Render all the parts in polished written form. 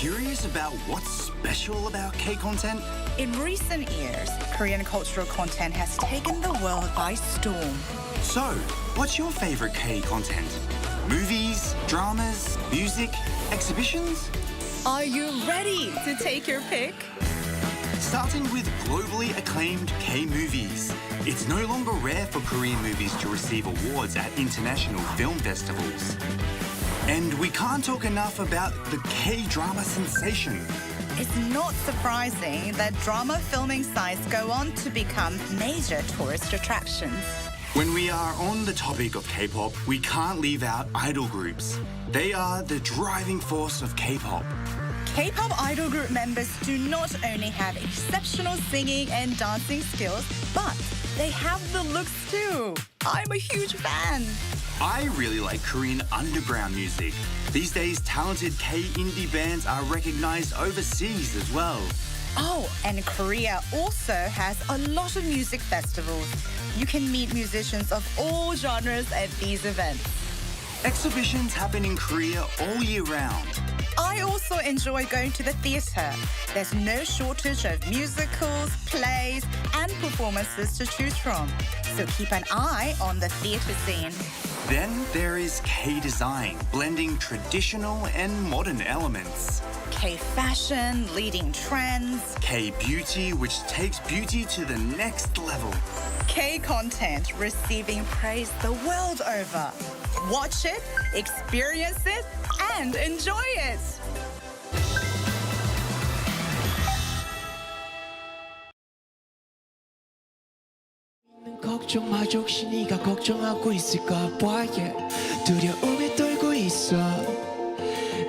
curious about what's special about K-content? In recent years, Korean cultural content has taken the world by storm. So, what's your favorite K-content? Movies, dramas, music, exhibitions? Are you ready to take your pick? Starting with globally acclaimed K-movies. It's no longer rare for Korean movies to receive awards at international film festivals. And we can't talk enough about the K-drama sensation. It's not surprising that drama filming sites go on to become major tourist attractions. When we are on the topic of K-pop, we can't leave out idol groups. They are the driving force of K-pop. K-pop idol group members do not only have exceptional singing and dancing skills, but they have the looks too. I'm a huge fan. I really like Korean underground music. These days, talented K-indie bands are recognized overseas as well. Oh, and Korea also has a lot of music festivals. You can meet musicians of all genres at these events. Exhibitions happen in Korea all year round. I also enjoy going to the theatre. There's no shortage of musicals, plays, and performances to choose from. So keep an eye on the theatre scene. Then there is K-design, blending traditional and modern elements. K-fashion, leading trends. K-beauty, which takes beauty to the next level. K-content, receiving praise the world over. Watch it, experience it, and enjoy it. 걱정마저 혹시 네가 걱정하고 있을까 봐 두려움에 떨고 있어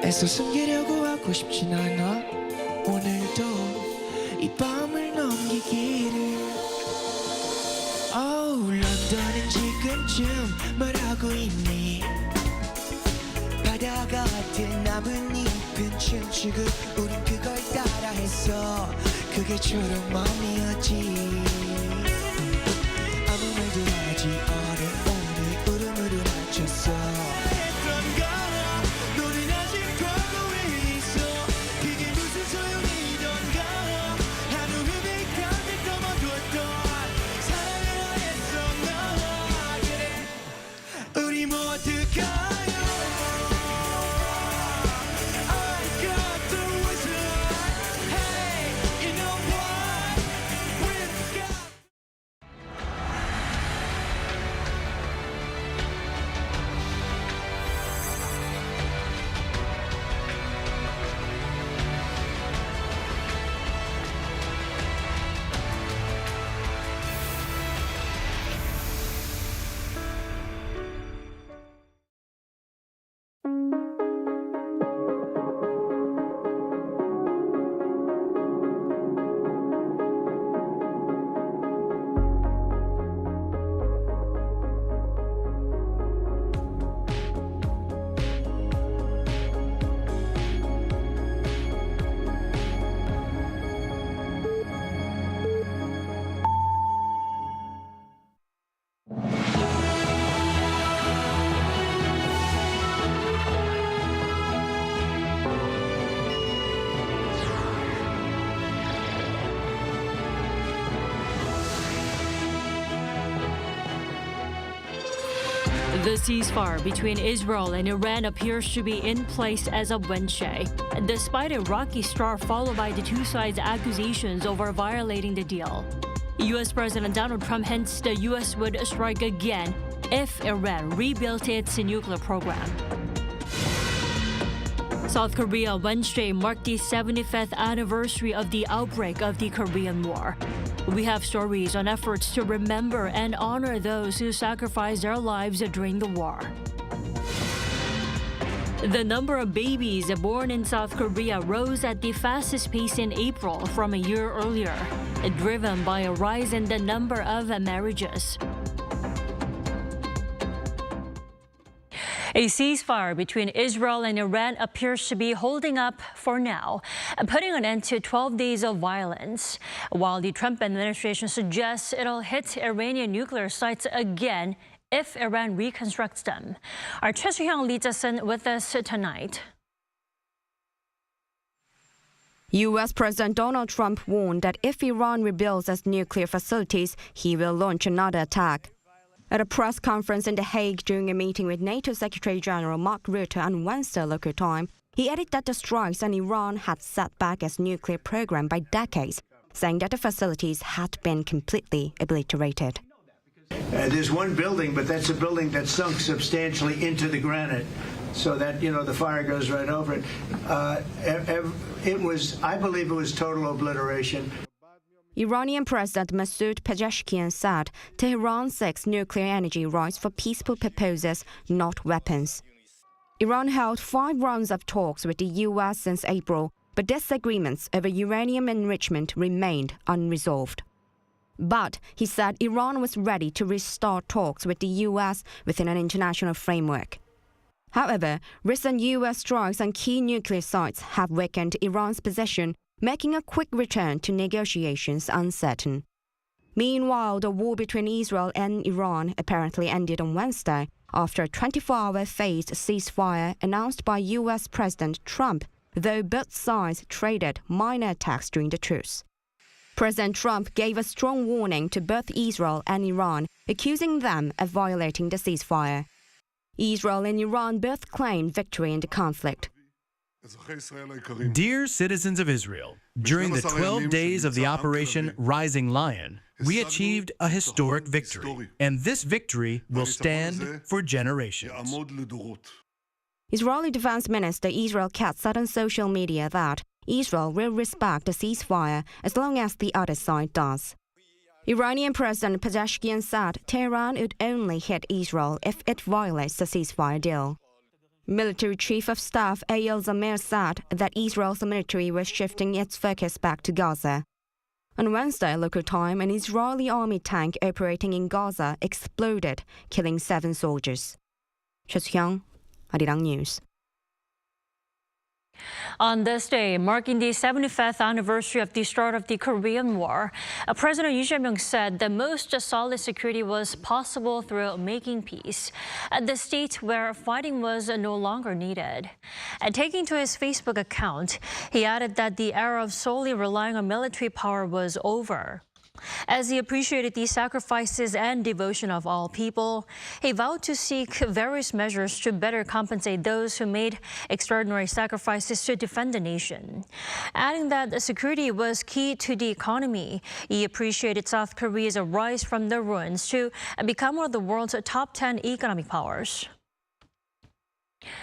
애써 숨기려고 하고 싶진 않아 오늘도 이 밤을 넘기기를 런던은 지금쯤 뭘 하고 있니 바다가 같은 나뭇잎은 춤추고 우린 그걸 따라했어 그게 초록맘이었지 아무 말도 하지 않은 오늘 울음으로 맞췄어 했던 거야 너는 아직도 하고 있어 그게 무슨 소용이던가 한 우음에 가득 담아뒀던 사랑을 했어 너 그래 우리 모두 가요 The ceasefire between Israel and Iran appears to be in place as of Wednesday, despite a rocky start followed by the two sides' accusations over violating the deal. U.S. President Donald Trump hints the U.S. would strike again if Iran rebuilt its nuclear program. South Korea Wednesday marked the 75th anniversary of the outbreak of the Korean War. We have stories on efforts to remember and honor those who sacrificed their lives during the war. The number of babies born in South Korea rose at the fastest pace in April from a year earlier, driven by a rise in the number of marriages. A ceasefire between Israel and Iran appears to be holding up for now, putting an end to 12 days of violence, while the Trump administration suggests it'll hit Iranian nuclear sites again if Iran reconstructs them. Our Choi Soo-hyung Lee Jae Myung with us tonight. U.S. President Donald Trump warned that if Iran rebuilds its nuclear facilities, he will launch another attack. At a press conference in The Hague during a meeting with NATO Secretary General Mark Rutte on Wednesday local time, he added that the strikes on Iran had set back its nuclear program by decades, saying that the facilities had been completely obliterated. There's one building, but that's a building that sunk substantially into the granite, so that, the fire goes right over it. I believe it was total obliteration. Iranian President Masoud Pezeshkian said Tehran seeks nuclear energy rights for peaceful purposes, not weapons. Iran held 5 rounds of talks with the U.S. since April, but disagreements over uranium enrichment remained unresolved. But he said Iran was ready to restart talks with the U.S. within an international framework. However, recent U.S. strikes on key nuclear sites have weakened Iran's position, making a quick return to negotiations uncertain. Meanwhile, the war between Israel and Iran apparently ended on Wednesday after a 24-hour phased ceasefire announced by U.S. President Trump, though both sides traded minor attacks during the truce. President Trump gave a strong warning to both Israel and Iran, accusing them of violating the ceasefire. Israel and Iran both claimed victory in the conflict. Dear citizens of Israel, during the 12 days of the Operation Rising Lion, we achieved a historic victory, and this victory will stand for generations. Israeli Defense Minister Israel Katz said on social media that Israel will respect the ceasefire as long as the other side does. Iranian President Pezeshkian said Tehran would only hit Israel if it violates the ceasefire deal. Military Chief of Staff Eyal Zamir said that Israel's military was shifting its focus back to Gaza. On Wednesday local time, an Israeli army tank operating in Gaza exploded, killing 7 soldiers. Hyung, Arirang News. On this day, marking the 75th anniversary of the start of the Korean War, President Lee Jae Myung said the most solid security was possible through making peace at the state where fighting was no longer needed. And taking to his Facebook account, he added that the era of solely relying on military power was over. As he appreciated the sacrifices and devotion of all people, he vowed to seek various measures to better compensate those who made extraordinary sacrifices to defend the nation. Adding that security was key to the economy, he appreciated South Korea's rise from the ruins to become one of the world's top 10 economic powers.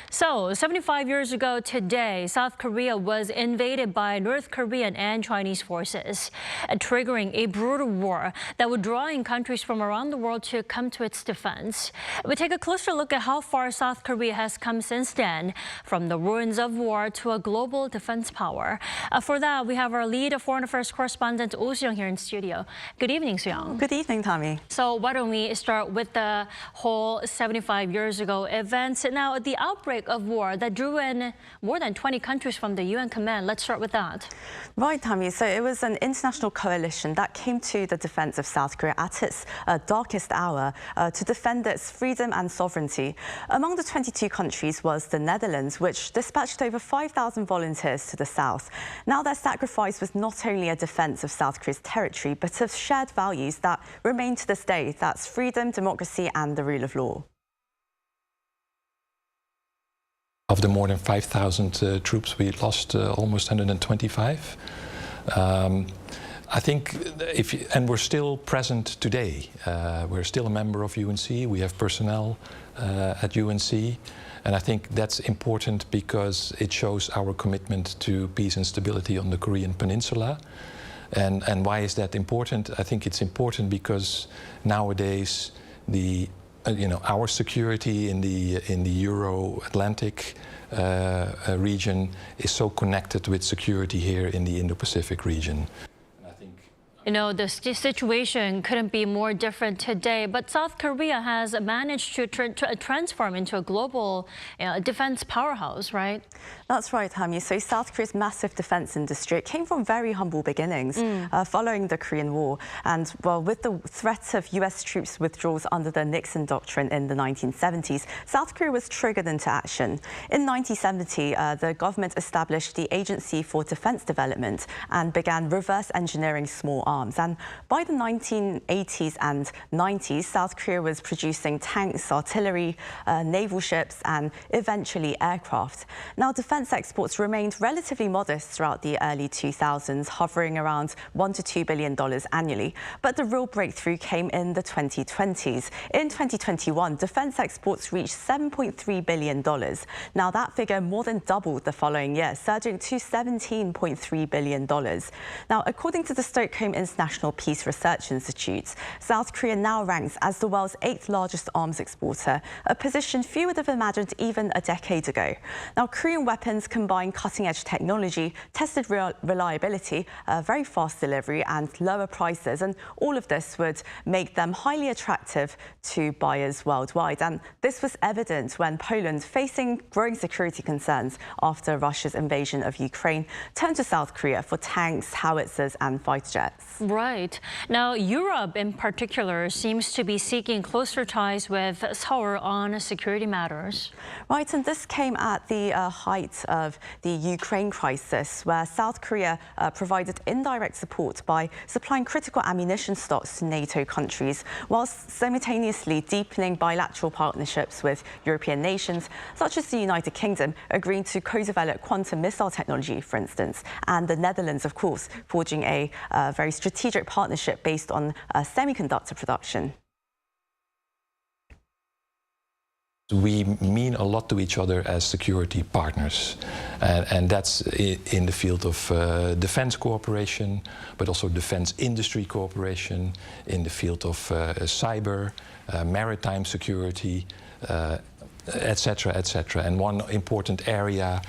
So, 75 years ago today, South Korea was invaded by North Korean and Chinese forces, triggering a brutal war that would draw in countries from around the world to come to its defense. We take a closer look at how far South Korea has come since then, from the ruins of war to a global defense power. For that, we have our lead foreign affairs correspondent, Oh Soo-young, here in studio. Good evening, Soo-young. Good evening, Tommy. So why don't we start with the whole 75 years ago events. Now, the outbreak of war that drew in more than 20 countries from the UN command. Let's start with that. Right, Tammy. So it was an international coalition that came to the defense of South Korea at its darkest hour to defend its freedom and sovereignty. Among the 22 countries was the Netherlands, which dispatched over 5,000 volunteers to the south. Now their sacrifice was not only a defense of South Korea's territory, but of shared values that remain to this day. That's freedom, democracy, and the rule of law. Of the more than 5,000 troops, we lost almost 125. I think, and we're still present today. We're still a member of UNC. We have personnel at UNC. And I think that's important because it shows our commitment to peace and stability on the Korean Peninsula. And why is that important? I think it's important because nowadays our security in the Euro-Atlantic region is so connected with security here in the Indo-Pacific region. And I think You know, the situation couldn't be more different today, but South Korea has managed to transform into a global defense powerhouse, right? That's right, Hami. So South Korea's massive defense industry came from very humble beginnings following the Korean War. And, well, with the threat of US troops withdrawals under the Nixon Doctrine in the 1970s, South Korea was triggered into action. In 1970, the government established the Agency for Defense Development and began reverse engineering small arms. And by the 1980s and 90s, South Korea was producing tanks, artillery, naval ships, and eventually aircraft. Now, defense exports remained relatively modest throughout the early 2000s, hovering around $1 to $2 billion annually. But the real breakthrough came in the 2020s. In 2021, defense exports reached $7.3 billion. Now, that figure more than doubled the following year, surging to $17.3 billion. Now, according to the Stockholm International Peace Research Institute, South Korea now ranks as the world's 8th largest arms exporter, a position few would have imagined even a decade ago. Now, Korean weapons combine cutting-edge technology, tested reliability, very fast delivery and lower prices, and all of this would make them highly attractive to buyers worldwide. And this was evident when Poland, facing growing security concerns after Russia's invasion of Ukraine, turned to South Korea for tanks, howitzers and fighter jets. Right. Now, Europe in particular seems to be seeking closer ties with Seoul on security matters. Right, and this came at the height of the Ukraine crisis, where South Korea provided indirect support by supplying critical ammunition stocks to NATO countries, whilst simultaneously deepening bilateral partnerships with European nations, such as the United Kingdom, agreeing to co-develop quantum missile technology, for instance, and the Netherlands, of course, forging a very strategic partnership based on semiconductor production. We mean a lot to each other as security partners, and that's in the field of defense cooperation, but also defense industry cooperation, in the field of cyber, maritime security, etc., etc. And one important area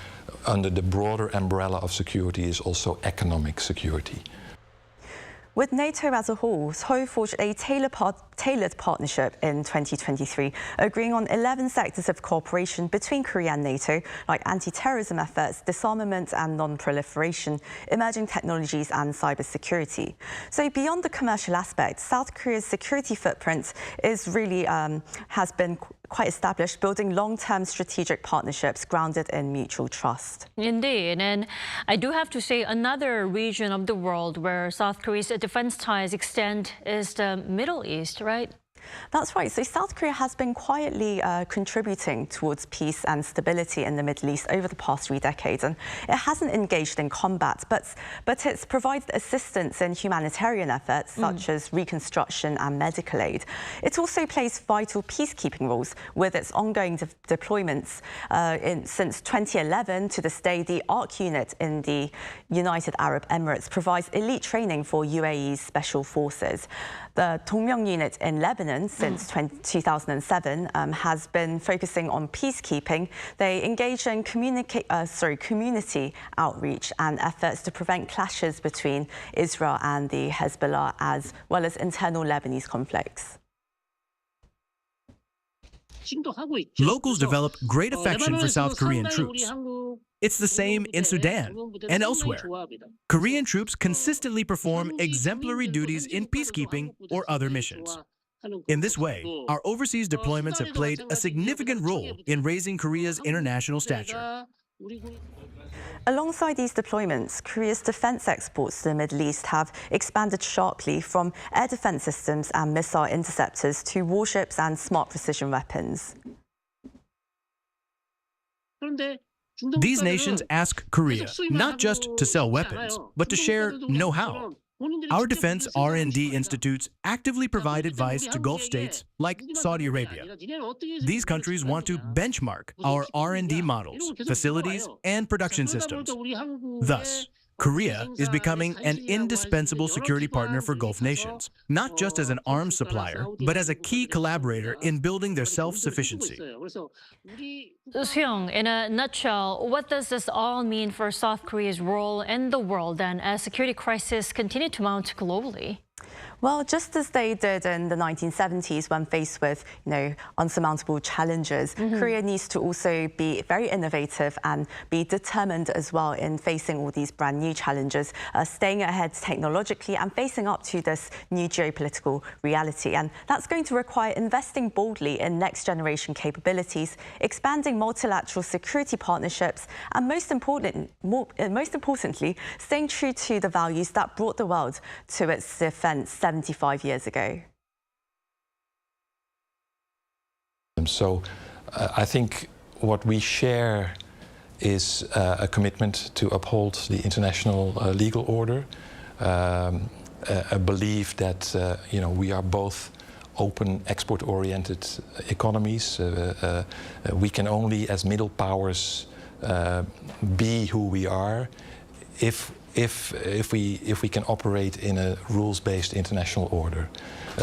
under the broader umbrella of security is also economic security. With NATO as a whole, Seoul forged a tailored partnership in 2023, agreeing on 11 sectors of cooperation between Korea and NATO, like anti-terrorism efforts, disarmament and non-proliferation, emerging technologies and cybersecurity. So beyond the commercial aspect, South Korea's security footprint is really has been quite established, building long-term strategic partnerships grounded in mutual trust. Indeed, and I do have to say another region of the world where South Korea's defense ties extend is the Middle East, right? That's right. So South Korea has been quietly contributing towards peace and stability in the Middle East over the past 3 decades. And it hasn't engaged in combat, but it's provided assistance in humanitarian efforts such as reconstruction and medical aid. It also plays vital peacekeeping roles with its ongoing deployments. Since 2011 to this day, the ARC unit in the United Arab Emirates provides elite training for UAE's special forces. The Dongmyeong unit in Lebanon since 2007 has been focusing on peacekeeping. They engage in community outreach and efforts to prevent clashes between Israel and the Hezbollah, as well as internal Lebanese conflicts. Locals develop great affection for South Korean troops. It's the same in Sudan and elsewhere. Korean troops consistently perform exemplary duties in peacekeeping or other missions. In this way, our overseas deployments have played a significant role in raising Korea's international stature. Alongside these deployments, Korea's defense exports to the Middle East have expanded sharply, from air defense systems and missile interceptors to warships and smart precision weapons. These nations ask Korea not just to sell weapons, but to share know-how. Our defense R&D institutes actively provide advice to Gulf states like Saudi Arabia. These countries want to benchmark our R&D models, facilities, and production systems. Thus, Korea is becoming an indispensable security partner for Gulf nations, not just as an arms supplier, but as a key collaborator in building their self-sufficiency. Seung, in a nutshell, what does this all mean for South Korea's role in the world and as security crises continue to mount globally? Well, just as they did in the 1970s when faced with, unsurmountable challenges, Korea needs to also be very innovative and be determined as well in facing all these brand new challenges, staying ahead technologically and facing up to this new geopolitical reality. And that's going to require investing boldly in next generation capabilities, expanding multilateral security partnerships, and most importantly, staying true to the values that brought the world to its defense 75 years ago. So I think what we share is a commitment to uphold the international legal order, a belief that we are both open, export-oriented economies. We can only, as middle powers, be who we are if we can operate in a rules-based international order.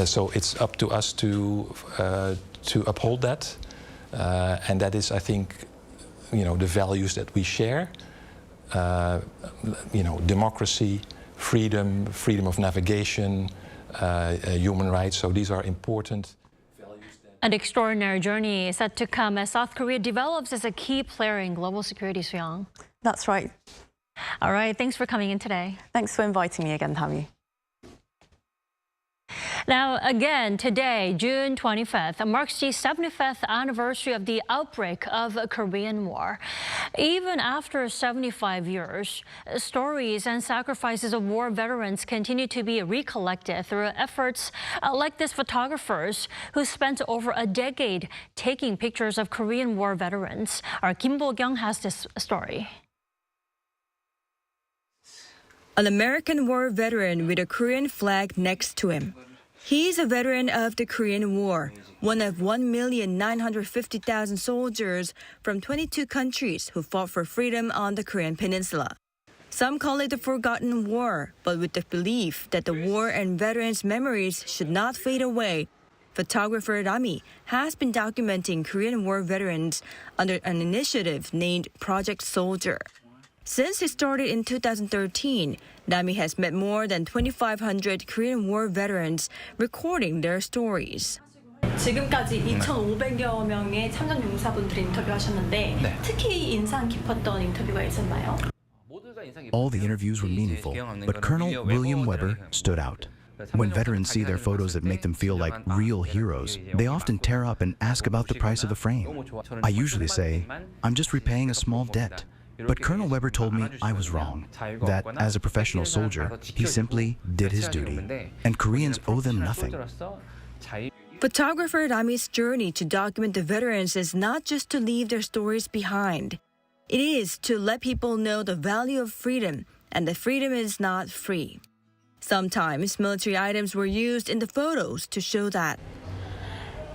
So it's up to us to uphold that, and that is, I think, the values that we share. Democracy, freedom of navigation, human rights. So these are important values. An extraordinary journey is set to come as South Korea develops as a key player in global security, Seung. That's right. All right, thanks for coming in today. Thanks for inviting me again, Tammy. Now, again, today, June 25th, marks the 75th anniversary of the outbreak of the Korean War. Even after 75 years, stories and sacrifices of war veterans continue to be recollected through efforts like this photographers who spent over a decade taking pictures of Korean War veterans. Our Kim Bo-kyung has this story. An American war veteran with a Korean flag next to him. He is a veteran of the Korean War, one of 1,950,000 soldiers from 22 countries who fought for freedom on the Korean Peninsula. Some call it the forgotten war, but with the belief that the war and veterans' memories should not fade away, photographer Rami has been documenting Korean War veterans under an initiative named Project Soldier. Since it started in 2013, Rami has met more than 2,500 Korean War veterans recording their stories. 지금까지 2,500여 명의 참전 용사분들이 인터뷰하셨는데 특히 인상 깊었던 인터뷰가 있었나요? All the interviews were meaningful, but Colonel William Weber stood out. When veterans see their photos that make them feel like real heroes, they often tear up and ask about the price of the frame. I usually say, I'm just repaying a small debt. But Colonel Weber told me I was wrong, that as a professional soldier, he simply did his duty, and Koreans owe them nothing. Photographer Rami's journey to document the veterans is not just to leave their stories behind. It is to let people know the value of freedom, and that freedom is not free. Sometimes military items were used in the photos to show that.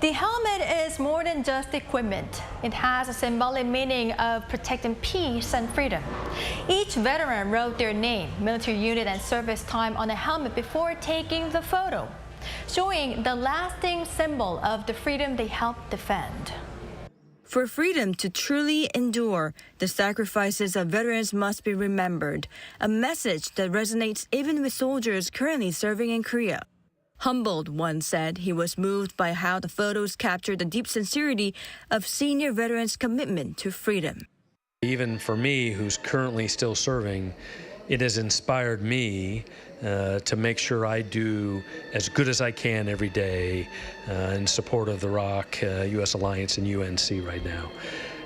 The helmet is more than just equipment. It has a symbolic meaning of protecting peace and freedom. Each veteran wrote their name, military unit, and service time on the helmet before taking the photo, showing the lasting symbol of the freedom they helped defend. For freedom to truly endure, the sacrifices of veterans must be remembered, a message that resonates even with soldiers currently serving in Korea. Humboldt once said he was moved by how the photos captured the deep sincerity of senior veterans' commitment to freedom. Even for me, who's currently still serving, it has inspired me to make sure I do as good as I can every day in support of the ROC, U.S. Alliance, and UNC right now.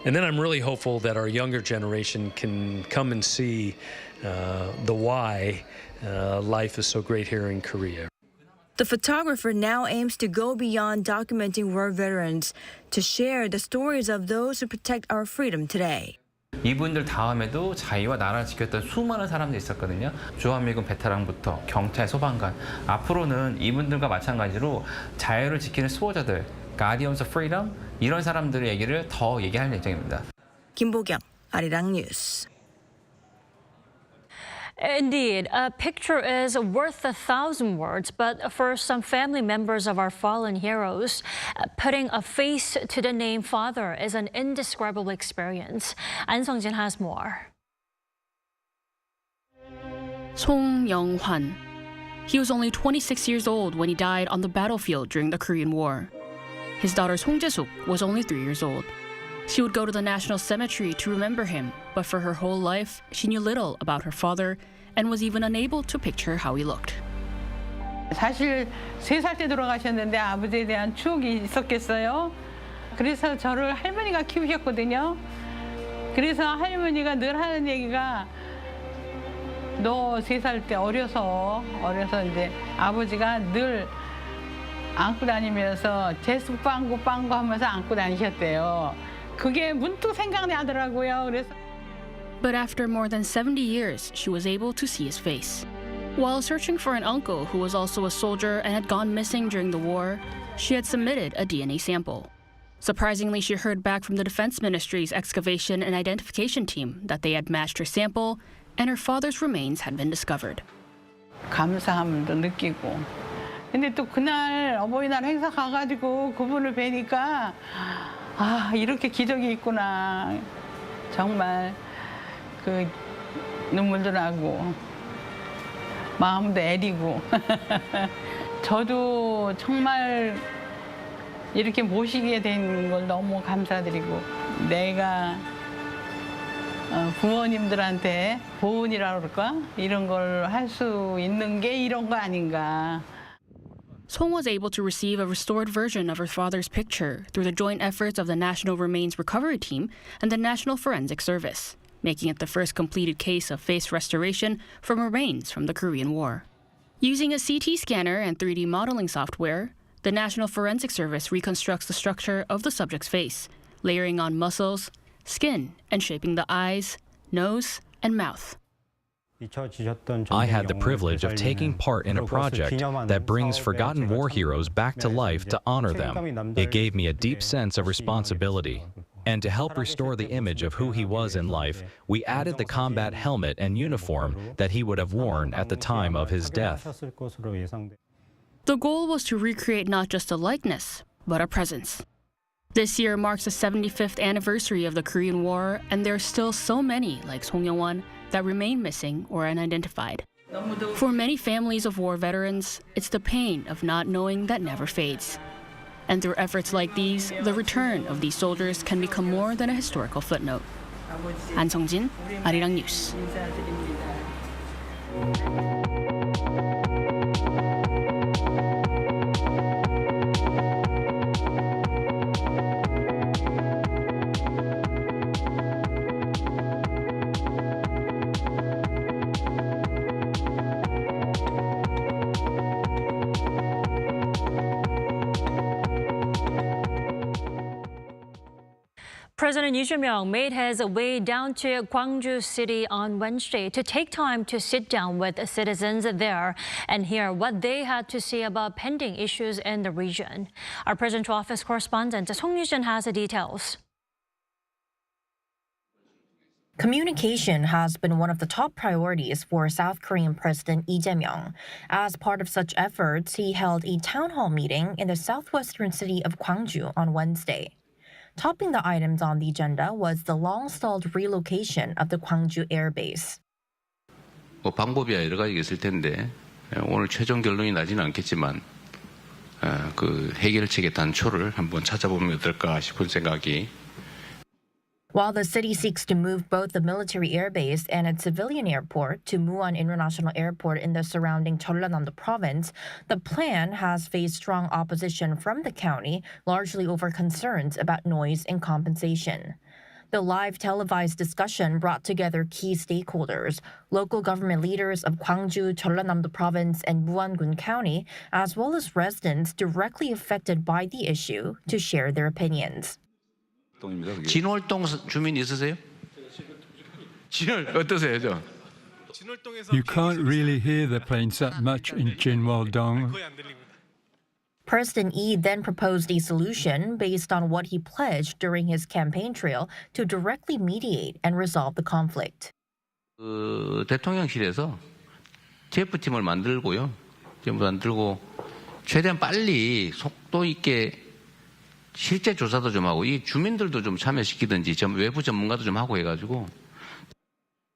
And then I'm really hopeful that our younger generation can come and see the why life is so great here in Korea. The photographer now aims to go beyond documenting war veterans to share the stories of those who protect our freedom today. 이분들 다음에도 자유와 나라를 지켰던 수많은 사람들이 있었거든요. 주한미군 베테랑부터 경찰, 소방관. 앞으로는 이분들과 마찬가지로 자유를 지키는 수호자들, Guardians of Freedom, 이런 사람들의 얘기를 더 얘기할 예정입니다. 김보경, 아리랑 뉴스. Indeed, a picture is worth 1,000 words, but for some family members of our fallen heroes, putting a face to the name father is an indescribable experience. An Sung-jin has more. Song Young-hwan. He was only 26 years old when he died on the battlefield during the Korean War. His daughter Song Jae-suk was only 3 years old. She would go to the National Cemetery to remember him, but for her whole life, she knew little about her father and was even unable to picture how he looked. 사실 3살 때 돌아가셨는데 아버지에 대한 추억이 있었겠어요. 그래서 저를 할머니가 키우셨거든요. 그래서 할머니가 늘 하는 얘기가 너 3살 때 어려서 이제 아버지가 늘 안고 다니면서 제수 빵구 하면서 안고 다니셨대요. 그게 문득 생각나더라고요. 그래서 But after more than 70 years, she was able to see his face. While searching for an uncle who was also a soldier and had gone missing during the war, she had submitted a DNA sample. Surprisingly, she heard back from the Defense Ministry's excavation and identification team that they had matched her sample and her father's remains had been discovered. 감사함도 느끼고. 근데 또 그날 어버이날 행사 가가지고 그분을 뵈니까 아, 이렇게 기적이 있구나. 정말 그 눈물도 나고 마음도 애리고 저도 정말 이렇게 모시게 된 걸 너무 감사드리고 내가 부모님들한테 보은이라고 그럴까? 이런 걸 할 수 있는 게 이런 거 아닌가. Song was able to receive a restored version of her father's picture through the joint efforts of the National Remains Recovery Team and the National Forensic Service, making it the first completed case of face restoration from remains from the Korean War. Using a CT scanner and 3D modeling software, the National Forensic Service reconstructs the structure of the subject's face, layering on muscles, skin, and shaping the eyes, nose, and mouth. I had the privilege of taking part in a project that brings forgotten war heroes back to life to honor them. It gave me a deep sense of responsibility. And to help restore the image of who he was in life, we added the combat helmet and uniform that he would have worn at the time of his death. The goal was to recreate not just a likeness, but a presence. This year marks the 75th anniversary of the Korean War, and there are still so many like Song Young-hwan that remain missing or unidentified. For many families of war veterans, it's the pain of not knowing that never fades. And through efforts like these, the return of these soldiers can become more than a historical footnote. An Sung-jin, Arirang News. President Lee Jae Myung made his way down to Gwangju City on Wednesday to take time to sit down with citizens there and hear what they had to say about pending issues in the region. Our presidential office correspondent Song Yu-jin has the details. Communication has been one of the top priorities for South Korean President Lee Jae Myung. As part of such efforts, he held a town hall meeting in the southwestern city of Gwangju on Wednesday. Topping the items on the agenda was the long-stalled relocation of the Gwangju Air Base. 방법이야 여러 가지가 있을 텐데 오늘 최종 결론이 나지는 않겠지만 그 해결책의 단초를 한번 찾아보면 어떨까 싶은 생각이. While the city seeks to move both the military air base and its civilian airport to Muan International Airport in the surrounding Jeollanam province, the plan has faced strong opposition from the county, largely over concerns about noise and compensation. The live televised discussion brought together key stakeholders, local government leaders of Gwangju, Jeollanam province, and Muan-gun County, as well as residents directly affected by the issue, to share their opinions. 진월동 주민 있으세요? 진월 어떠세요, 저? You can't really hear the planes that much in Jinwol-dong. President Lee then proposed a solution based on what he pledged during his campaign trail to directly mediate and resolve the conflict. 대통령실에서 TF팀을 만들고요. 만들고 최대한 빨리 속도 있게 실제 조사도 좀 하고 이 주민들도 좀 참여시키든지 외부 전문가도 좀 하고 해가지고.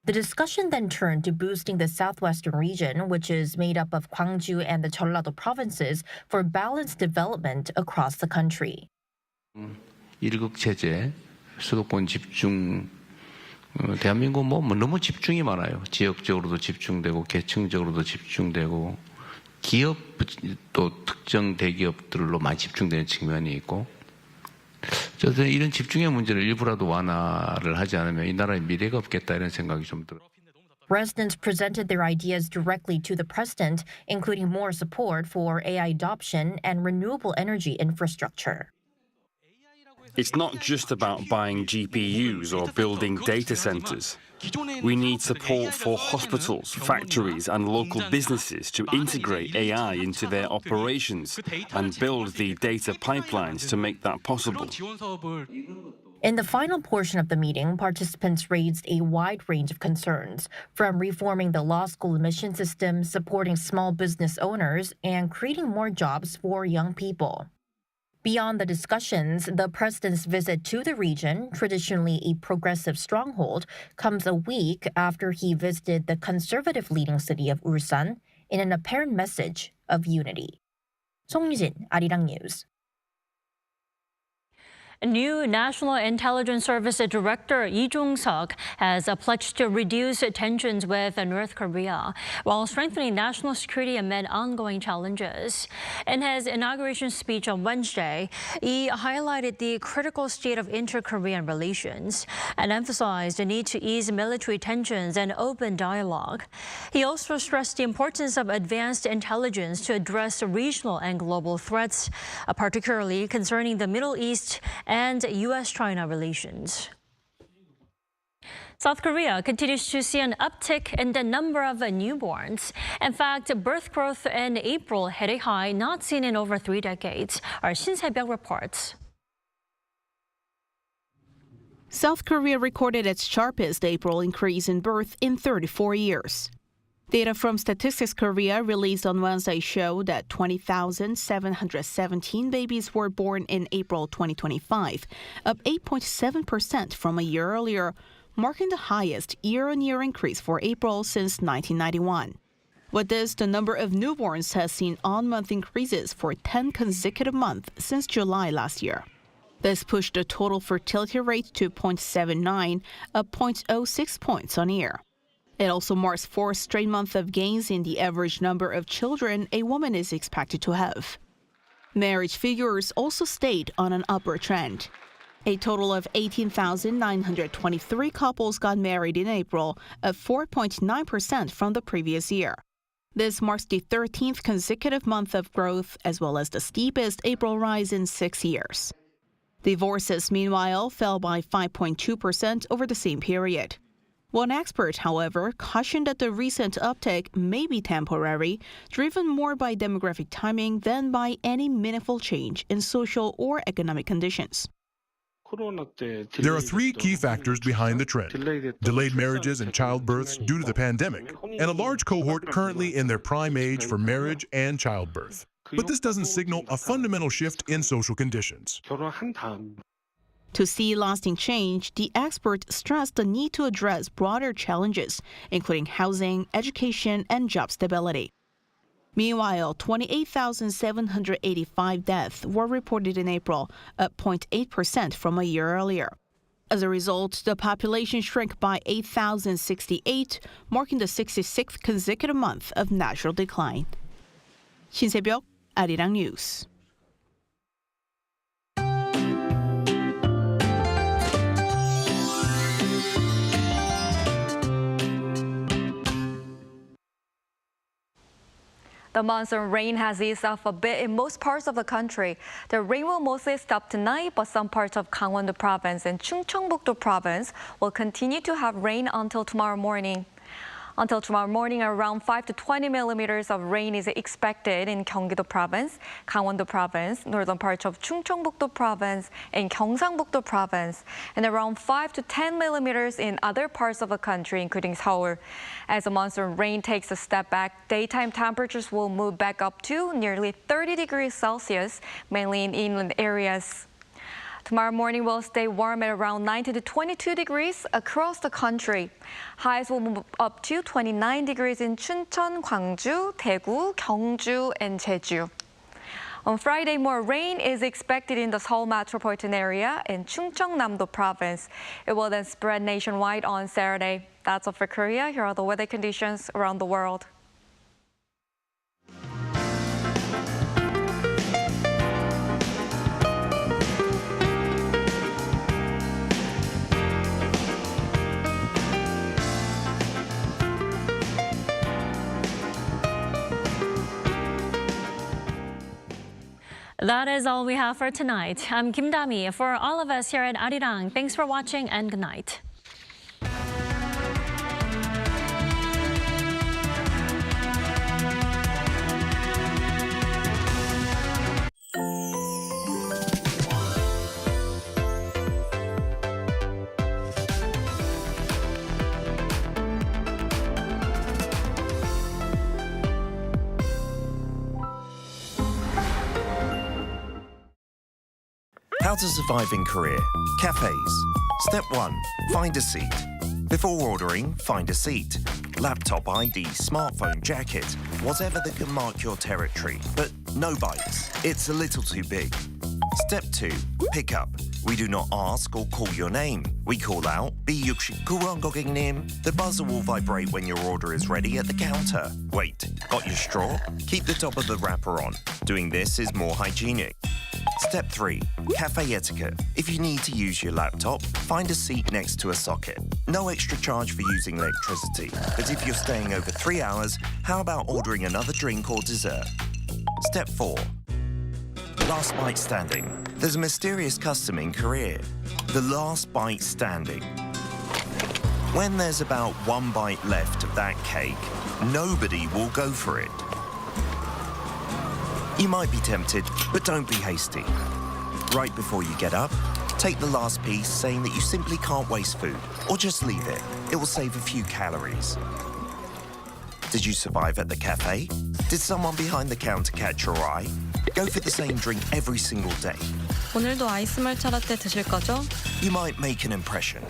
The discussion then turned to boosting the southwestern region, which is made up of Gwangju and the Jeollado provinces, for balanced development across the country. 일극 체제, 수도권 집중, 대한민국 너무 집중이 많아요. 지역적으로도 집중되고 계층적으로도 집중되고 기업도 특정 대기업들로 많이 집중되는 측면이 있고. 저는 이런 집중의 문제를 일부라도 완화를 하지 않으면 이 나라의 미래가 없겠다 이런 생각이 좀 들어요. Residents presented their ideas directly to the president, including more support for AI adoption and renewable energy infrastructure. It's not just about buying GPUs or building data centers. We need support for hospitals, factories, and local businesses to integrate AI into their operations and build the data pipelines to make that possible. In the final portion of the meeting, participants raised a wide range of concerns, from reforming the law school admission system, supporting small business owners, and creating more jobs for young people. Beyond the discussions, the president's visit to the region, traditionally a progressive stronghold, comes a week after he visited the conservative-leading city of Ulsan in an apparent message of unity. 송유진, Arirang News. New National Intelligence Service Director Lee Jong-suk has pledged to reduce tensions with North Korea while strengthening national security amid ongoing challenges. In his inauguration speech on Wednesday, Lee highlighted the critical state of inter-Korean relations and emphasized the need to ease military tensions and open dialogue. He also stressed the importance of advanced intelligence to address regional and global threats, particularly concerning the Middle East and U.S.-China relations. South Korea continues to see an uptick in the number of newborns. In fact, birth growth in April hit a high not seen in over 3 decades. Our Shin Se-byuk reports. South Korea recorded its sharpest April increase in birth in 34 years. Data from Statistics Korea released on Wednesday show that 20,717 babies were born in April 2025, up 8.7% from a year earlier, marking the highest year-on-year increase for April since 1991. With this, the number of newborns has seen on-month increases for 10 consecutive months since July last year. This pushed the total fertility rate to 0.79, up 0.06 points on year. It also marks 4 straight months of gains in the average number of children a woman is expected to have. Marriage figures also stayed on an upward trend. A total of 18,923 couples got married in April, up 4.9% from the previous year. This marks the 13th consecutive month of growth, as well as the steepest April rise in 6 years. Divorces, meanwhile, fell by 5.2% over the same period. One expert, however, cautioned that the recent uptick may be temporary, driven more by demographic timing than by any meaningful change in social or economic conditions. There are 3 key factors behind the trend: delayed marriages and childbirths due to the pandemic, and a large cohort currently in their prime age for marriage and childbirth. But this doesn't signal a fundamental shift in social conditions. To see lasting change, the expert stressed the need to address broader challenges, including housing, education, and job stability. Meanwhile, 28,785 deaths were reported in April, up 0.8% from a year earlier. As a result, the population shrank by 8,068, marking the 66th consecutive month of natural decline. Shin Se-byuk, Arirang News. The monsoon rain has eased off a bit in most parts of the country. The rain will mostly stop tonight, but some parts of Gangwon-do province and Chungcheongbuk-do province will continue to have rain until tomorrow morning. Until tomorrow morning, around 5 to 20 millimeters of rain is expected in Gyeonggi-do Province, Gangwon-do Province, northern parts of Chungcheongbuk-do Province, and Gyeongsang-buk-do Province, and around 5 to 10 millimeters in other parts of the country, including Seoul. As the monsoon rain takes a step back, daytime temperatures will move back up to nearly 30 degrees Celsius, mainly in inland areas. Tomorrow morning will stay warm at around 19 to 22 degrees across the country. Highs will move up to 29 degrees in Chuncheon, Gwangju, Daegu, Gyeongju, and Jeju. On Friday, more rain is expected in the Seoul metropolitan area and Chungcheongnam-do Province. It will then spread nationwide on Saturday. That's all for Korea. Here are the weather conditions around the world. That is all we have for tonight. I'm Kim Dami. For all of us here at Arirang, thanks for watching and good night. How to survive in Korea. Cafes. Step 1. Find a seat. Before ordering, find a seat. Laptop ID, smartphone, jacket, whatever that can mark your territory. But no bites. It's a little too big. Step 2. Pick up. We do not ask or call your name. We call out, B69 고객님. The buzzer will vibrate when your order is ready at the counter. Wait, got your straw? Keep the top of the wrapper on. Doing this is more hygienic. Step 3. Cafe etiquette. If you need to use your laptop, find a seat next to a socket. No extra charge for using electricity. But if you're staying over 3 hours, how about ordering another drink or dessert? Step 4. Last bite standing. There's a mysterious custom in Korea. The last bite standing. When there's about 1 bite left of that cake, nobody will go for it. You might be tempted, but don't be hasty. Right before you get up, take the last piece, saying that you simply can't waste food, or just leave it. It will save a few calories. Did you survive at the cafe? Did someone behind the counter catch your eye? Go for the same drink every single day. 오늘도 아이스몰차 라떼 드실 거죠? You might make an impression.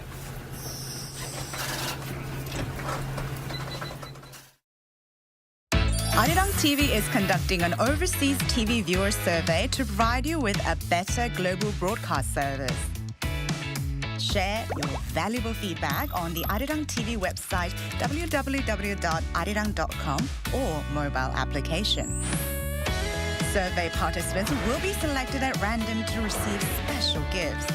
Arirang TV is conducting an overseas TV viewer survey to provide you with a better global broadcast service. Share your valuable feedback on the Arirang TV website www.arirang.com or mobile application. Survey participants will be selected at random to receive special gifts.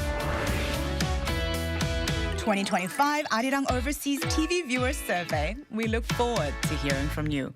2025 Arirang Overseas TV Viewer Survey. We look forward to hearing from you.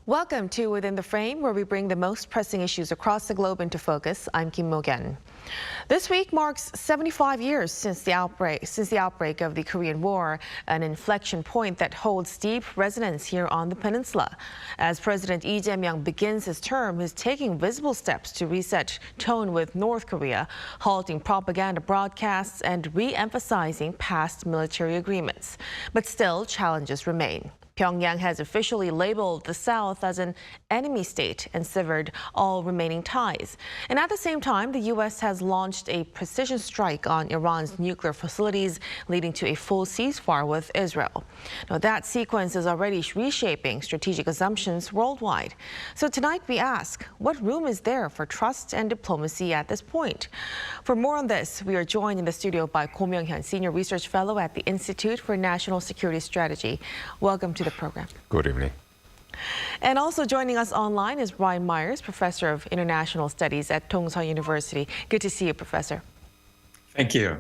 Welcome to Within the Frame, where we bring the most pressing issues across the globe into focus. I'm Kim Mo-gen. This week marks 75 years since the outbreak of the Korean War, an inflection point that holds deep resonance here on the peninsula. As President Lee Jae Myung begins his term, he's taking visible steps to reset tone with North Korea, halting propaganda broadcasts and re-emphasizing past military agreements. But still, challenges remain. Pyongyang has officially labeled the South as an enemy state and severed all remaining ties. And at the same time, the U.S. has launched a precision strike on Iran's nuclear facilities, leading to a full ceasefire with Israel. Now, that sequence is already reshaping strategic assumptions worldwide. So tonight we ask, what room is there for trust and diplomacy at this point? For more on this, we are joined in the studio by Ko Myung-hyun, Senior Research Fellow at the Institute for National Security Strategy. Welcome to the program. Good evening. And also joining us online is Ryan Myers, Professor of International Studies at Dongseol University. Good to see you, Professor. Thank you.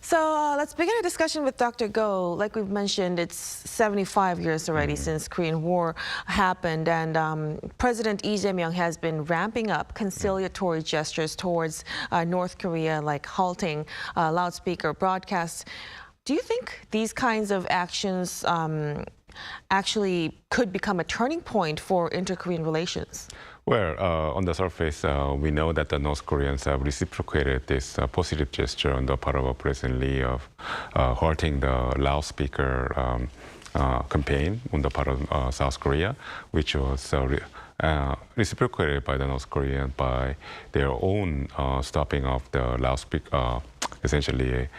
So let's begin a discussion with Dr. Go. Like we've mentioned, it's 75 years already since Korean War happened, and President Lee Jae Myung has been ramping up conciliatory gestures towards North Korea, like halting loudspeaker broadcasts. Do you think these kinds of actions actually could become a turning point for inter-Korean relations? Well, on the surface, we know that the North Koreans have reciprocated this positive gesture on the part of President Lee of halting the loudspeaker campaign on the part of South Korea, which was reciprocated by the North Korean by their own stopping of the loudspeaker, essentially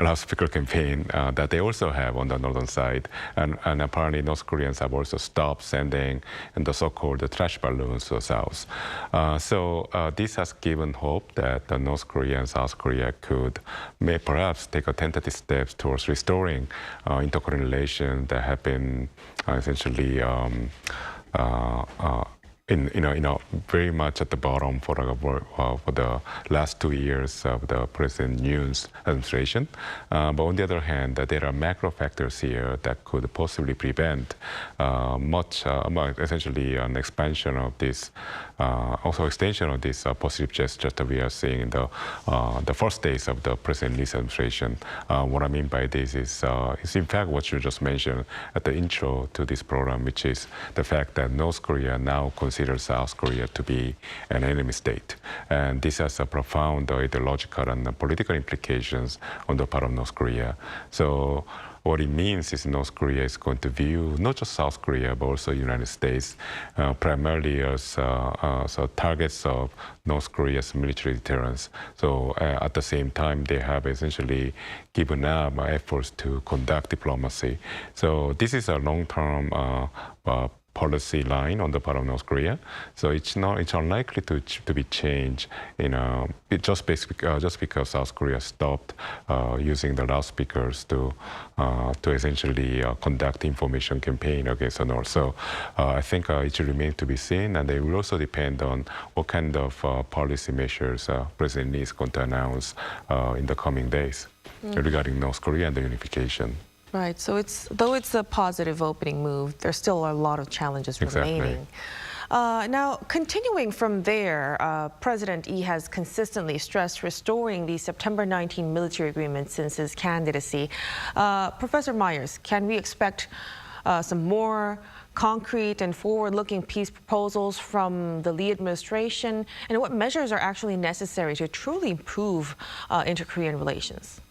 loudspeaker campaign that they also have on the northern side, and apparently North Koreans have also stopped sending the so-called trash balloons to the south. So this has given hope that the North Korea and South Korea may perhaps take a tentative steps towards restoring inter-Korean relations that have been essentially very much at the bottom for the last 2 years of the President Yoon's administration. But on the other hand, there are macro factors here that could possibly prevent essentially an expansion of this, also extension of this positive gesture that we are seeing in the first days of the President Lee's administration. What I mean by this is in fact what you just mentioned at the intro to this program, which is the fact that North Korea now considers South Korea to be an enemy state. And this has a profound ideological and political implications on the part of North Korea. So what it means is North Korea is going to view not just South Korea, but also the United States primarily as targets of North Korea's military deterrence. So at the same time, they have essentially given up efforts to conduct diplomacy. So this is a long-term policy line on the part of North Korea, so it's unlikely to be changed. Just because South Korea stopped using the loudspeakers to essentially conduct information campaign against the North. So I think it should remain to be seen, and it will also depend on what kind of policy measures President Lee is going to announce in the coming days regarding North Korea and the unification. Right. So though it's a positive opening move, there's still a lot of challenges remaining. Now, continuing from there, President Lee has consistently stressed restoring the September 19 military agreement since his candidacy. Professor Myers, can we expect some more concrete and forward-looking peace proposals from the Lee administration? And what measures are actually necessary to truly improve inter-Korean relations?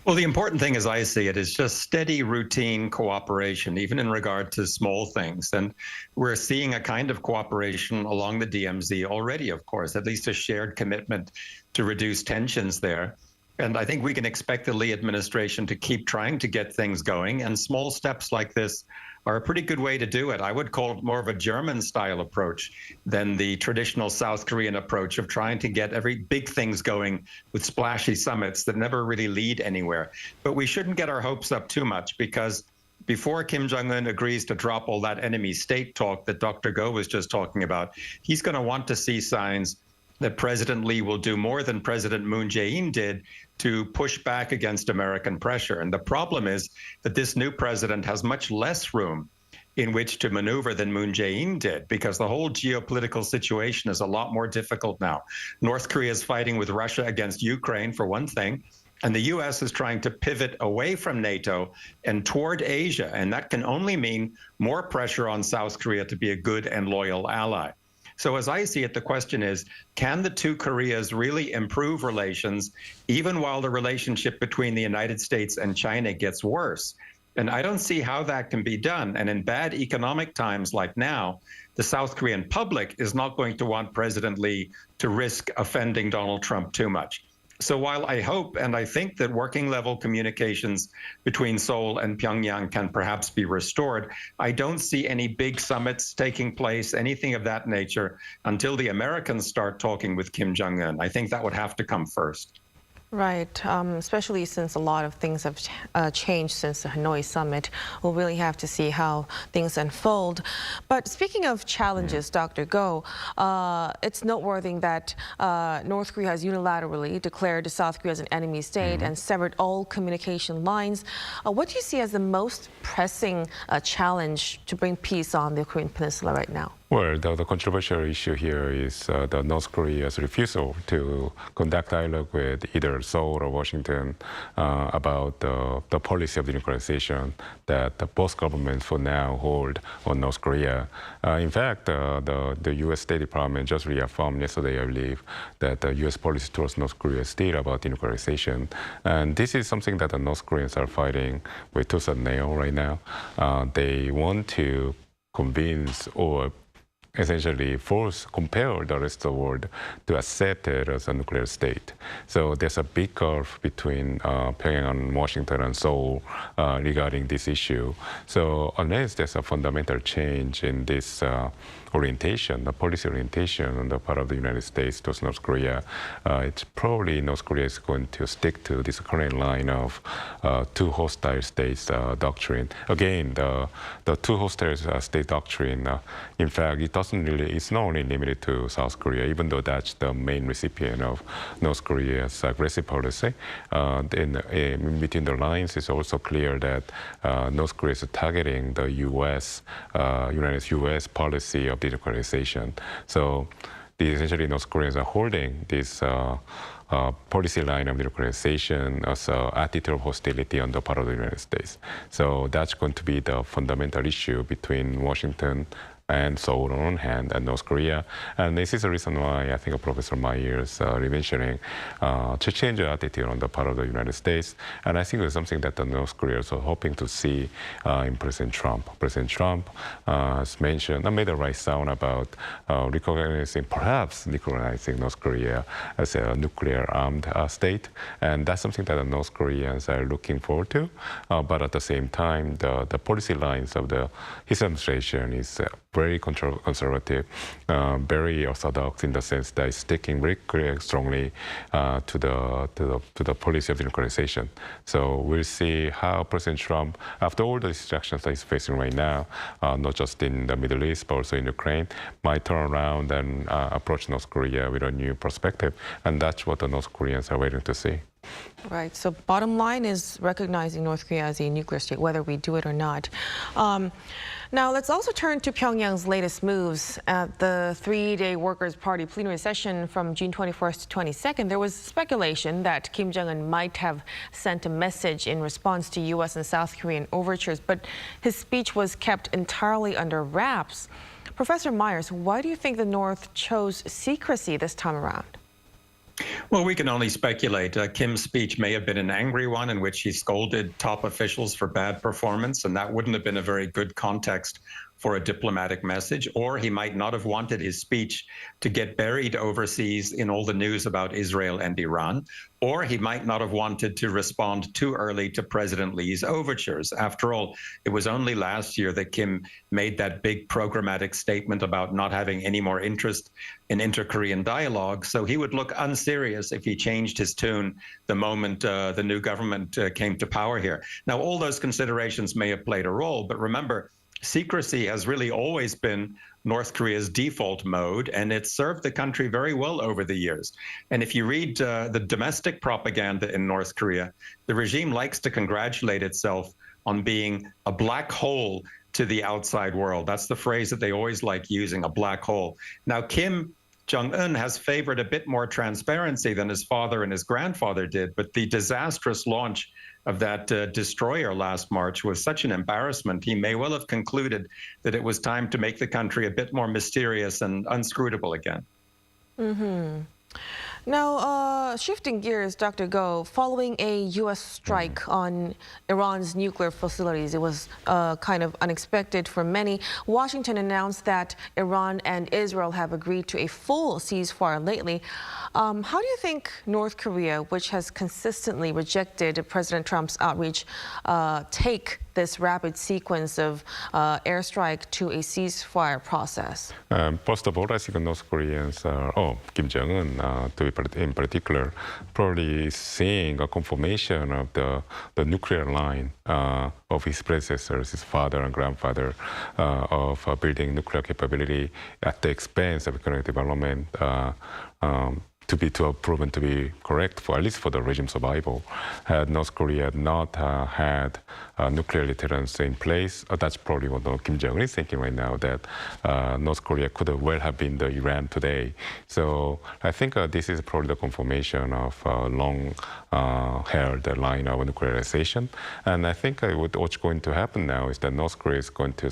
Well, the important thing, as I see it, is just steady, routine cooperation, even in regard to small things. And we're seeing a kind of cooperation along the DMZ already, of course, at least a shared commitment to reduce tensions there. And I think we can expect the Lee administration to keep trying to get things going. And small steps like this are a pretty good way to do it. I would call it more of a German-style approach than the traditional South Korean approach of trying to get every big things going with splashy summits that never really lead anywhere. But we shouldn't get our hopes up too much, because before Kim Jong-un agrees to drop all that enemy state talk that Dr. Go was just talking about, he's going to want to see signs that President Lee will do more than President Moon Jae-in did to push back against American pressure. And the problem is that this new president has much less room in which to maneuver than Moon Jae-in did, because the whole geopolitical situation is a lot more difficult now. North Korea is fighting with Russia against Ukraine, for one thing, and the U.S. is trying to pivot away from NATO and toward Asia, and that can only mean more pressure on South Korea to be a good and loyal ally. So as I see it, the question is, can the two Koreas really improve relations even while the relationship between the United States and China gets worse? And I don't see how that can be done. And in bad economic times like now, the South Korean public is not going to want President Lee to risk offending Donald Trump too much. So while I hope and I think that working level communications between Seoul and Pyongyang can perhaps be restored, I don't see any big summits taking place, anything of that nature, until the Americans start talking with Kim Jong-un. I think that would have to come first. Right, especially since a lot of things have changed since the Hanoi summit. We'll really have to see how things unfold. But speaking of challenges, Dr. Go, it's noteworthy that North Korea has unilaterally declared South Korea as an enemy state and severed all communication lines. What do you see as the most pressing challenge to bring peace on the Korean Peninsula right now? Well, the controversial issue here is the North Korea's refusal to conduct dialogue with either Seoul or Washington about the policy of denuclearization that both governments for now hold on North Korea. In fact, the U.S. State Department just reaffirmed yesterday, I believe, that the U.S. policy towards North Korea is still about denuclearization. And this is something that the North Koreans are fighting with tooth and nail right now. They want to convince or essentially compel the rest of the world to accept it as a nuclear state. So there's a big gulf between Pyongyang and Washington and Seoul regarding this issue. So unless there's a fundamental change in this orientation, the policy orientation on the part of the United States towards North Korea, it's probably North Korea is going to stick to this current line of two hostile states doctrine. Again, the two hostile state doctrine, in fact, it's not only limited to South Korea, even though that's the main recipient of North Korea's aggressive policy. In between the lines, it's also clear that North Korea is targeting the U.S. policy of denuclearization. So essentially North Koreans are holding this policy line of denuclearization as an attitude of hostility on the part of the United States. So that's going to be the fundamental issue between Washington and Seoul on one hand, and North Korea. And this is the reason why I think Professor Meyer is mentioning to change the attitude on the part of the United States. And I think it's something that the North Korea is hoping to see in President Trump. President Trump has mentioned, made the right sound about perhaps recognizing North Korea as a nuclear-armed state. And that's something that the North Koreans are looking forward to. But at the same time, the policy lines of his administration is very conservative, very orthodox in the sense that it's sticking very strongly to the policy of denuclearization. So we'll see how President Trump, after all the distractions that he's facing right now, not just in the Middle East but also in Ukraine, might turn around and approach North Korea with a new perspective, and that's what the North Koreans are waiting to see. Right. So bottom line is recognizing North Korea as a nuclear state, whether we do it or not. Now, let's also turn to Pyongyang's latest moves. At the three-day Workers' Party plenary session from June 21st to 22nd, there was speculation that Kim Jong-un might have sent a message in response to U.S. and South Korean overtures, but his speech was kept entirely under wraps. Professor Myers, why do you think the North chose secrecy this time around? Well, we can only speculate. Kim's speech may have been an angry one in which he scolded top officials for bad performance, and that wouldn't have been a very good context for a diplomatic message, or he might not have wanted his speech to get buried overseas in all the news about Israel and Iran, or he might not have wanted to respond too early to President Lee's overtures. After all, it was only last year that Kim made that big programmatic statement about not having any more interest in inter-Korean dialogue, so he would look unserious if he changed his tune the moment the new government came to power here. Now, all those considerations may have played a role, but remember, secrecy has really always been North Korea's default mode, and it's served the country very well over the years. And if you read the domestic propaganda in North Korea, the regime likes to congratulate itself on being a black hole to the outside world. That's the phrase that they always like using, a black hole. Now, Kim Jong-un has favored a bit more transparency than his father and his grandfather did, but the disastrous launch of that destroyer last March was such an embarrassment. He may well have concluded that it was time to make the country a bit more mysterious and unscrutable again. Mm-hmm. Now, shifting gears, Dr. Go, following a U.S. strike on Iran's nuclear facilities, it was kind of unexpected for many. Washington announced that Iran and Israel have agreed to a full ceasefire lately. How do you think North Korea, which has consistently rejected President Trump's outreach, take this rapid sequence of airstrike to a ceasefire process? First of all, I think North Koreans, Kim Jong-un, in particular, probably seeing a confirmation of the nuclear line of his predecessors, his father and grandfather, of building nuclear capability at the expense of economic development. To have proven to be correct, for at least for the regime survival. Had North Korea not had nuclear deterrence in place, that's probably what Kim Jong-un is thinking right now, that North Korea could well have been the Iran today. So I think this is probably the confirmation of long-held line of nuclearization. And I think what's going to happen now is that North Korea is going to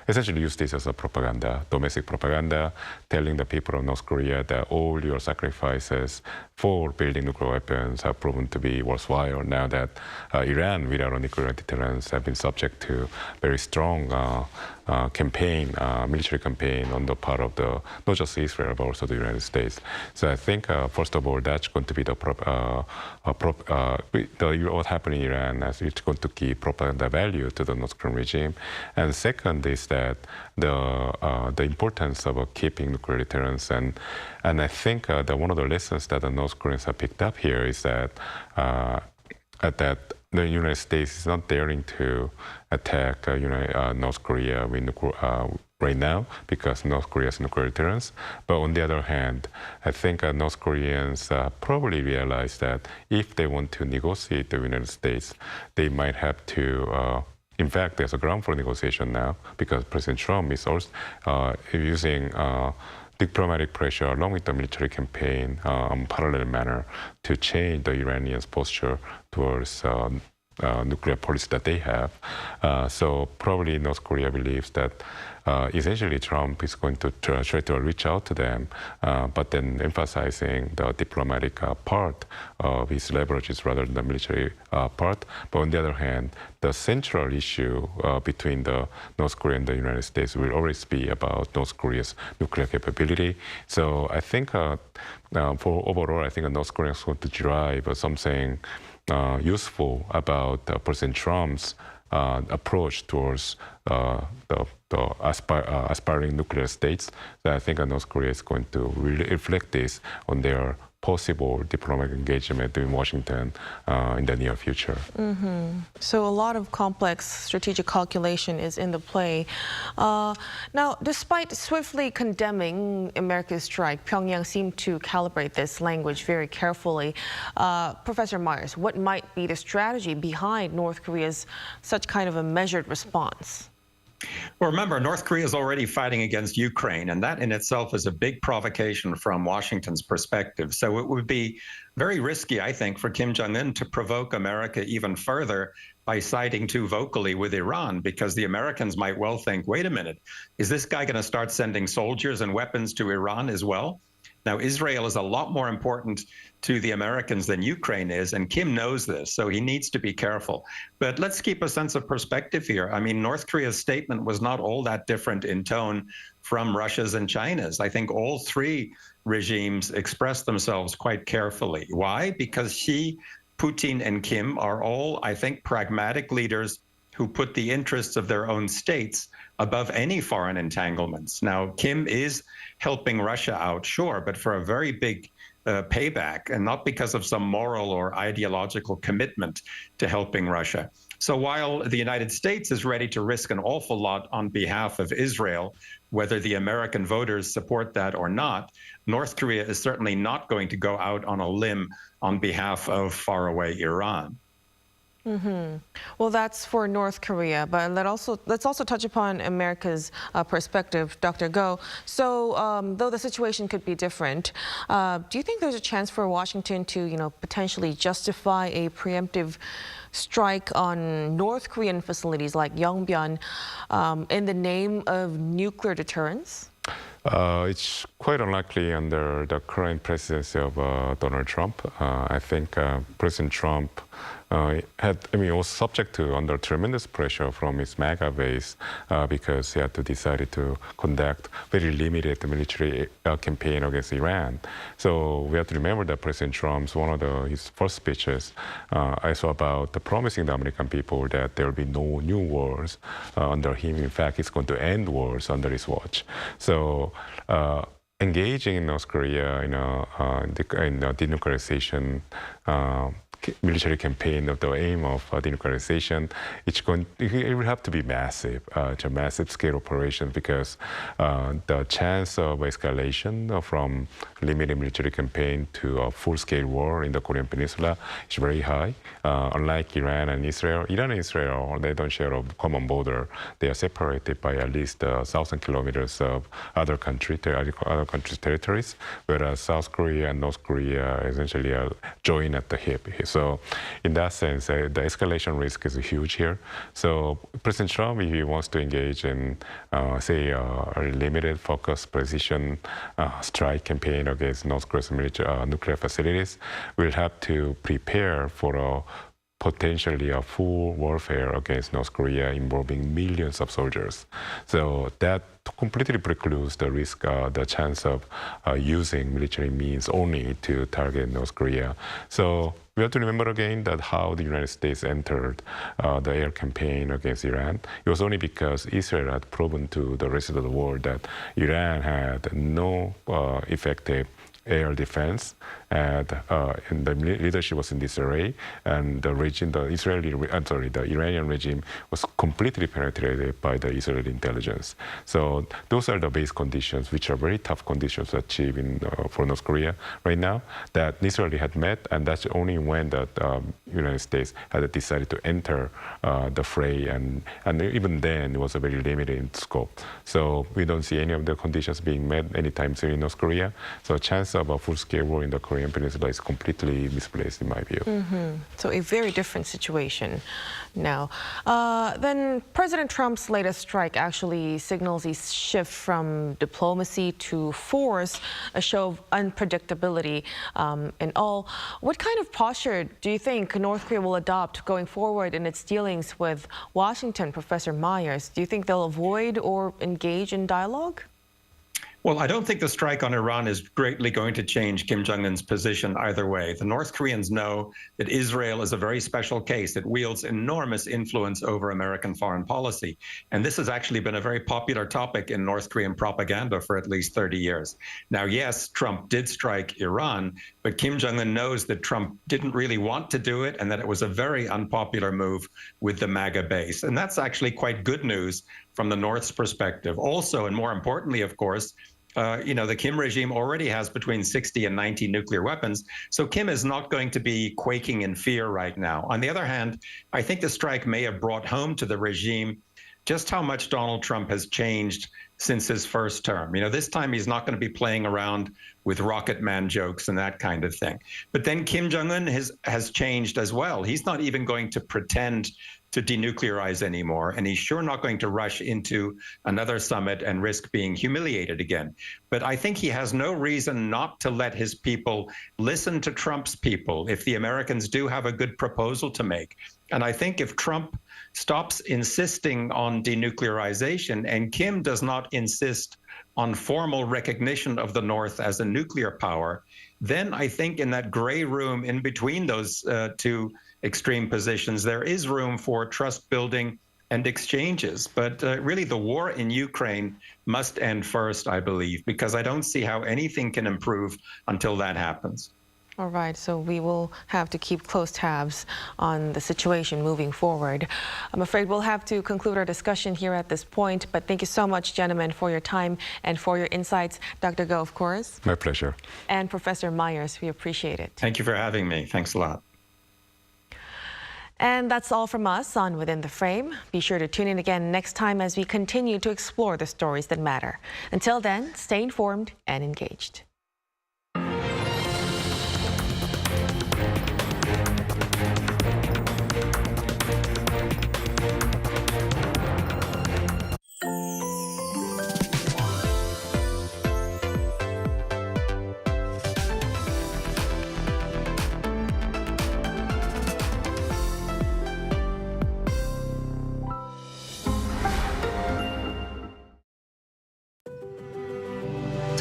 essentially use this as a propaganda, domestic propaganda, telling the people of North Korea that all your sacrifices for building nuclear weapons have proven to be worthwhile now that Iran, without a nuclear deterrence, have been subject to very strong military campaign on the part of not just Israel, but also the United States. So I think, first of all, that's going to be what happened in Iran, as it's going to give propaganda value to the North Korean regime. And second is that the importance of keeping nuclear deterrence. And I think that one of the lessons that the North Koreans have picked up here is that the United States is not daring to attack North Korea with right now because North Korea has nuclear deterrence. But on the other hand, I think North Koreans probably realize that if they want to negotiate with the United States, they might have to. In fact, there's a ground for negotiation now because President Trump is also using diplomatic pressure along with the military campaign on parallel manner to change the Iranians' posture towards nuclear policy that they have. So probably North Korea believes that essentially Trump is going to try to reach out to them, but then emphasizing the diplomatic part of his leverages rather than the military part. But on the other hand, the central issue between the North Korea and the United States will always be about North Korea's nuclear capability. So I think for overall, I think North Korea is going to drive something useful about President Trump's approach towards the aspiring nuclear states. That I think North Korea is going to really reflect this on their possible diplomatic engagement in Washington in the near future. Mm-hmm. So a lot of complex strategic calculation is in the play. Now, despite swiftly condemning America's strike, Pyongyang seemed to calibrate this language very carefully. Professor Myers, what might be the strategy behind North Korea's such kind of a measured response? Well, remember, North Korea is already fighting against Ukraine, and that in itself is a big provocation from Washington's perspective. So it would be very risky, I think, for Kim Jong-un to provoke America even further by siding too vocally with Iran, because the Americans might well think, wait a minute, is this guy going to start sending soldiers and weapons to Iran as well? Now, Israel is a lot more important to the Americans than Ukraine is, and Kim knows this, so he needs to be careful. But let's keep a sense of perspective here. I mean, North Korea's statement was not all that different in tone from Russia's and China's. I think all three regimes expressed themselves quite carefully. Why? Because Xi, Putin, and Kim are all, I think, pragmatic leaders who put the interests of their own states above any foreign entanglements. Now, Kim is helping Russia out, sure, but for a very big payback, and not because of some moral or ideological commitment to helping Russia. So while the United States is ready to risk an awful lot on behalf of Israel, whether the American voters support that or not, North Korea is certainly not going to go out on a limb on behalf of faraway Iran. Well, that's for North Korea, but let's also touch upon America's perspective, Dr. Go. So, though the situation could be different, do you think there's a chance for Washington to, potentially justify a preemptive strike on North Korean facilities like Yongbyon in the name of nuclear deterrence? It's quite unlikely under the current presidency of Donald Trump. I think President Trump was subject to under tremendous pressure from his MAGA base because he had to decide to conduct very limited military campaign against Iran. So we have to remember that President Trump's one of his first speeches I saw about promising the American people that there will be no new wars under him. In fact, he's going to end wars under his watch. So engaging in North Korea in denuclearization military campaign of the aim of denuclearization, it will have to be massive. It's a massive scale operation because the chance of escalation from limited military campaign to a full-scale war in the Korean Peninsula is very high. Unlike Iran and Israel, they don't share a common border. They are separated by at least 1,000 kilometers of other countries' territories, whereas South Korea and North Korea essentially are joined at the hip. So in that sense, the escalation risk is huge here. So President Trump, if he wants to engage in, say, a limited, focused, precision strike campaign against North Korea's nuclear facilities, will have to prepare for potentially a full warfare against North Korea involving millions of soldiers. So that completely precludes the risk, the chance of using military means only to target North Korea. So we have to remember again that how the United States entered the air campaign against Iran. It was only because Israel had proven to the rest of the world that Iran had no effective air defense, and the leadership was in disarray, and the Iranian regime was completely penetrated by the Israeli intelligence. So those are the base conditions, which are very tough conditions to achieve for North Korea right now, that Israel had met, and that's only when the United States had decided to enter the fray, and even then it was a very limited scope. So we don't see any of the conditions being met anytime soon in North Korea. So a chance of a full-scale war in the Korean Peninsula is completely misplaced in my view. So a very different situation now. Then President Trump's latest strike actually signals a shift from diplomacy to force, a show of unpredictability in all. What kind of posture do you think North Korea will adopt going forward in its dealings with Washington, Professor Myers? Do you think they'll avoid or engage in dialogue? Well, I don't think the strike on Iran is greatly going to change Kim Jong-un's position either way. The North Koreans know that Israel is a very special case. It wields enormous influence over American foreign policy. And this has actually been a very popular topic in North Korean propaganda for at least 30 years. Now, yes, Trump did strike Iran, but Kim Jong-un knows that Trump didn't really want to do it and that it was a very unpopular move with the MAGA base. And that's actually quite good news from the North's perspective. Also, and more importantly, of course, the Kim regime already has between 60 and 90 nuclear weapons. So Kim is not going to be quaking in fear right now. On the other hand, I think the strike may have brought home to the regime just how much Donald Trump has changed since his first term. This time he's not going to be playing around with Rocket Man jokes and that kind of thing. But then Kim Jong-un has changed as well. He's not even going to pretend to denuclearize anymore, and he's sure not going to rush into another summit and risk being humiliated again. But I think he has no reason not to let his people listen to Trump's people if the Americans do have a good proposal to make. And I think if Trump stops insisting on denuclearization and Kim does not insist on formal recognition of the North as a nuclear power, then I think in that gray room in between those two extreme positions, there is room for trust building and exchanges. But really, the war in Ukraine must end first, I believe, because I don't see how anything can improve until that happens. All right, so we will have to keep close tabs on the situation moving forward. I'm afraid we'll have to conclude our discussion here at this point, but thank you so much, gentlemen, for your time and for your insights. Dr. Go, of course. My pleasure. And Professor Myers, we appreciate it. Thank you for having me. Thanks a lot. And that's all from us on Within the Frame. Be sure to tune in again next time as we continue to explore the stories that matter. Until then, stay informed and engaged.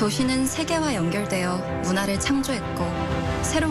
도시는 세계와 연결되어 문화를 창조했고 새로운